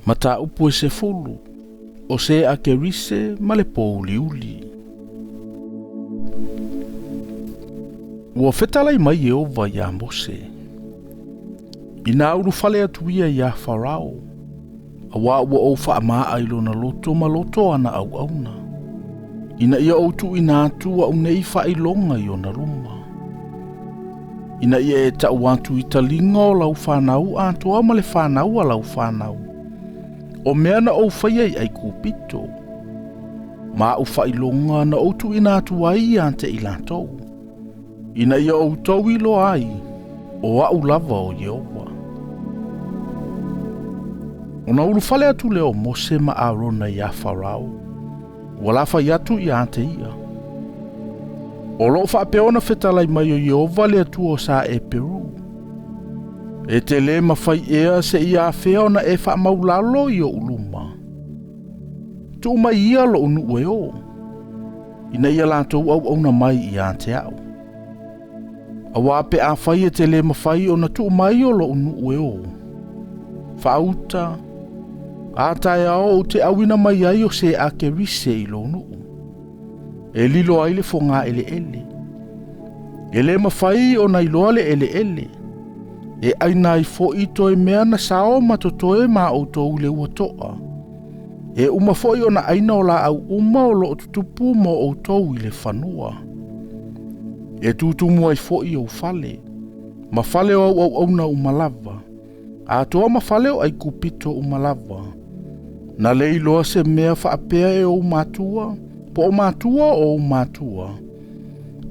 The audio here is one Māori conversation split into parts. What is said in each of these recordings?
Mata upu e se fulu, o se a ke rise ma le pouliuli. Ua fetalai mai Yehova ia Mose. Ina uru fale atuia ia Farao. Awa ua o wha ailo na loto ma loto ana au auna. Ina ia outu ina atu au nei whailonga i ona ruma. Ina ia e tau atu i talinga o lau whanau atua ma le whanau a lau whanau. O mea na au whaiai ai kupito. Ma au whailonga na outu ina atu ai ante i latou. Ina ia outou i lo ai, o au lava o Yehova. Ona ulu fale atu leo Mose ma Arona ia Farao. Walafa yatu i ante ia. O loo whapeona fetalai mai o Yehova le atu o sa e Peru. E te le mawhai ea se ia awhea ona e wha maulalo i o uluma. Tu mai ia lo unu e o. Ina ia lantou au na mai i ante au. Awa pe a whai e te le mawhai o na tu mai o lo unu e o. Whauta. A tae ao o te awina mai ai o se a ke rise i lo nuu. E lilo ai le fonga ele ele. E le mawhai o na iloa le ele ele. E aina i fo i toi mea na sao matotoe ma o tou le uatoa. E uma foi o na aina o la au uma o lo tutupu mo o tou i le whanua. E tutumu ai fo i o fale. Ma fale o au na umalava. A toa ma fale o ai kupito umalava. Na le iloa se mea whaapea e o matua. Po o matua o matua.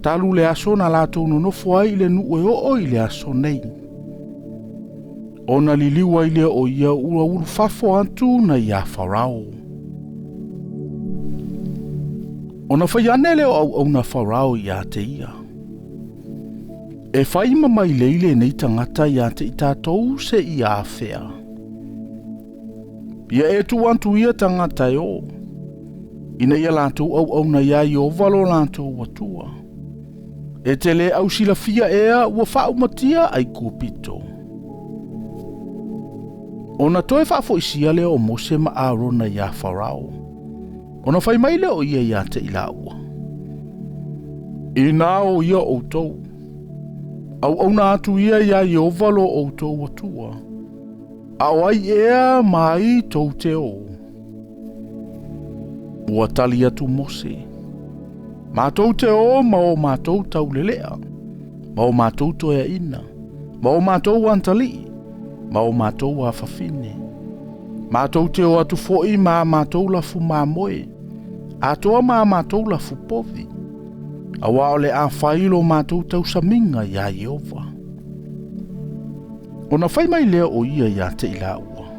Talu le aso na lato nonofo ai le nu e o i le aso nei. Ona liliwa ile o ia ua ulu fafo antu na ia Farao. Ona whaiane leo au na Farao ia te ia. E whaima mai leile nei tangata ia te itatou se ia awhea. Ia e tu antu ia tangata o. Ina ia lantou au na ia i o valo lantou watua. E te le au sila fia ea ua whau matia ai kupito. Ona toe whafo isia leo o Mose ma Arona ia Farao. Ona whai mai leo ia ia te ilaua. Ina o ia o tou. Au na atu ia ia i ovalo o tou watua. Au ai ea mai tou te o. Ua tali atu Mose. Mātou te o ma o mātou tau lelea. Ma o mātou toea ina. Ma o mātou antali. Ma o mātou a whawhine. Mātou te o atu foi ma mātou la fu mā moe. Atoa ma mātou la fu povi. Awa o le a whailo mātou tau saminga ia Yehova. O na whai mai lea o ia ia te ilaua.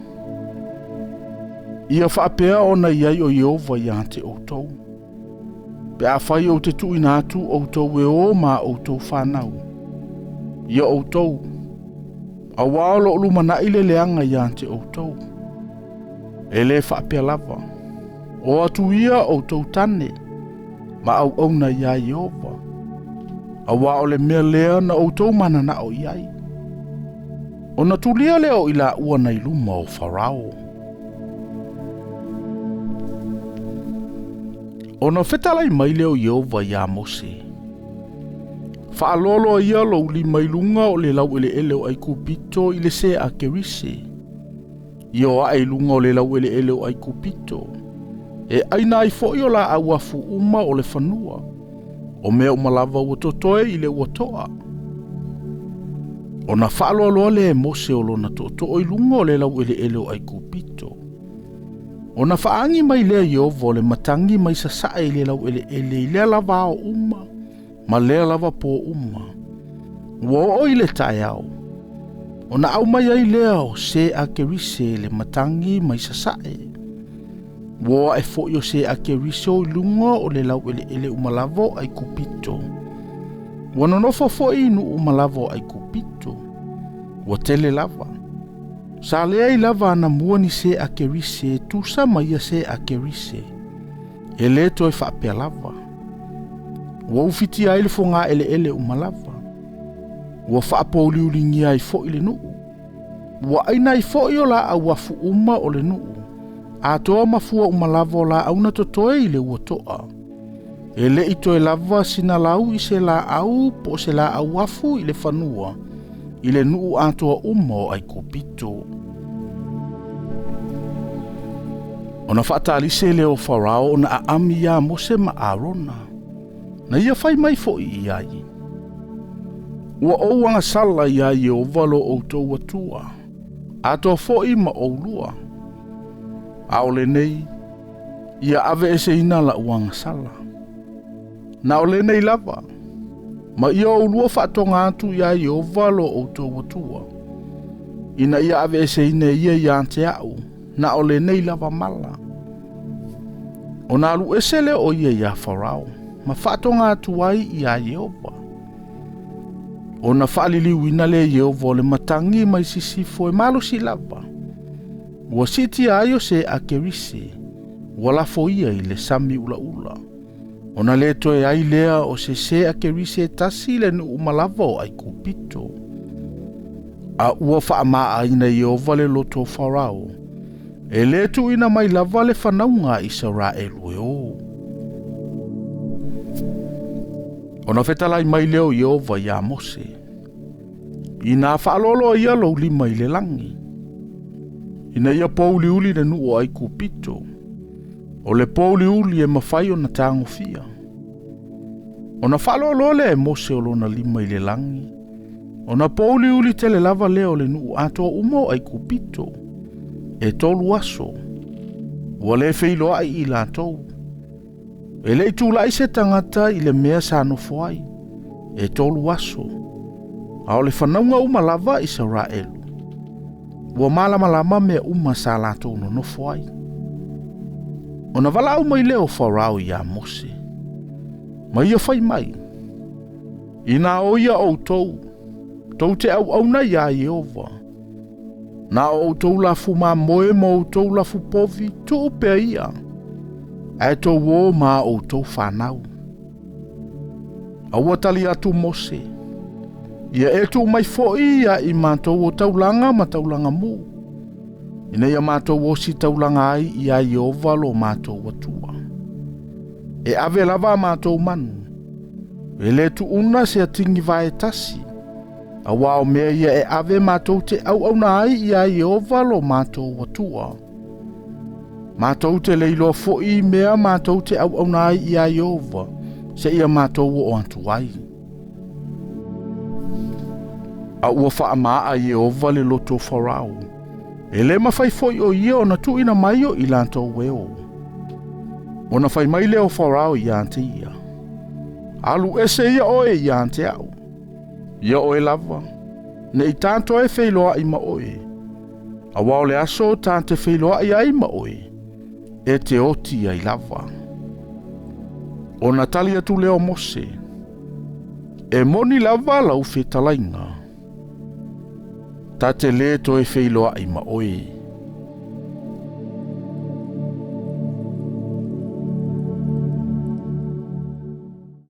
Ia whaapea o na iai o Yehova ia te outou. Pe a whai o te tu ina atu outou e o ma outou whanau. Ia outou. Awa o lo lumana ile leanga ia te outou. E le whaapea lava. O atu ia outou tane. Ma au na ia Yehova. Awa o le mea lea na outou mana na o iai. O na tulia leo ila ua na iluma o Farao. O na fetalai mai leo Yehova ia Mose. Whaalolo ia lo uli mailunga o le lau ele o ai kupito i le se a kerise. Io a ilunga o le lau ele o ai kupito. E aina ai foi o la au afu uma o le whanua. O mea umalava ua totoe i le ua toa. O na whaaloaloa le Mose o lona totoe i lunga o le lau ele o ai kupito. O na whaangi mai lea Yehova o le matangi mai sasae i le lau ele i lea lava o uma. Ma lea lava po uma. Ua o i le tae au. O na au mai ai lea o se a kerise le matangi mai sasae. Ua e fo yo se a kerise o lunga o le lau ele umalavo ai kupito. Ua nonofo fo inu umalavo ai kupito. Ua tele lava. Sa lea i lava ana mua ni se a kerise tusa mai a se a kerise. E le toi whaapea lava. Ua ufiti ai le fonga ele umalava. Ua whaapauli ulingi ai fo ile nuu. Wa aina I fo o la au afu uma o le nuu. A toa mafua umalava o la auna totoe I le uatoa. E le ito e lava sina lau I se la au po se la au afu I le whanua. I le nuu a toa uma o ai kopito. Ona whaatalise leo Farao na a ami ia Mose ma Arona. Na ia whai mai fo I iai. Ua ouanga sala ia I o valo o tau atua. A toa fo I ma oulua. A ole nei, ia ave ese ina la uanga sala. Na ole nei lava. Ma ia oulua whaatonga atu ia I o valo o tau atua. Ina ia ave ese ina ia ante au. Na ole nei lava mala. O na alu esele o ia Farao. Ma whaatonga atu ai ia Yehova. O na whaaliliu ina le Yehova o le matangi mai sisifo e malo si lava. Ua siti ayo se a kerise. Ua lafo ia I le sami ula ula. O na le toe ai lea o se a kerise tasi le nu umalava o ai kupito. A ua whaamaa ina Yehova le loto Farao. E le tu ina mai lava le whanaunga Israel o. O na whetalai mai leo Yehova ia Mose. Ina whaalolo ia lo lima I le langi. Ina ia pouli uli le nuu o ai kupito. O le pouli uli e mawhai o na tango fia. O na whaalolo le e Mose o lona lima I le langi. O na pouli uli tele lava leo le nuu ato umo ai kupito. E tolu aso. Ua le feilo ai I latou. E le itula se tangata I le mea sanofo ai. E tolu aso. A o le whanaunga umalava Israelu. Ua malama mea uma sa latou no nofo ai. O na wala au mai leo Farao ia Mose. Ma ia whai mai. Ina o ia o tou. Tou te au na ia Yehova. Na o tou lafu ma moe mo o tou lafu povi tu upea ia. E tou o ma o tou whanau. A watali atu Mose. Ia e tu mai foi ia I mātou o taulanga ma taulanga mu. Ina ia mātou o si taulanga ai ia Yehova lo mātou atua. E ave lava mātou manu. E le tu una se atingi vai tasi. A wao mea ia e ave mātou te au na ai ia Yehova lo mātou atua. Mātou te leilo foi mea mātou te au na ai ia Yehova. Se ia mātou o antuai. A ua whaamaa Yehova le loto Farao. E le mawhai foi o ia o na tuina mai o I lantou weo. O na whai mai leo Farao I ante ia. Alu ese ia oe I ante au. Ia oe lava. Ne I tanto e whailoa I ma oe. A wao le aso tante whailoa I ai ma oe. E te oti ai lava. O na tali atu leo Mose. E moni lava lau whetalainga. Ta te le to e whailoa I ma oe.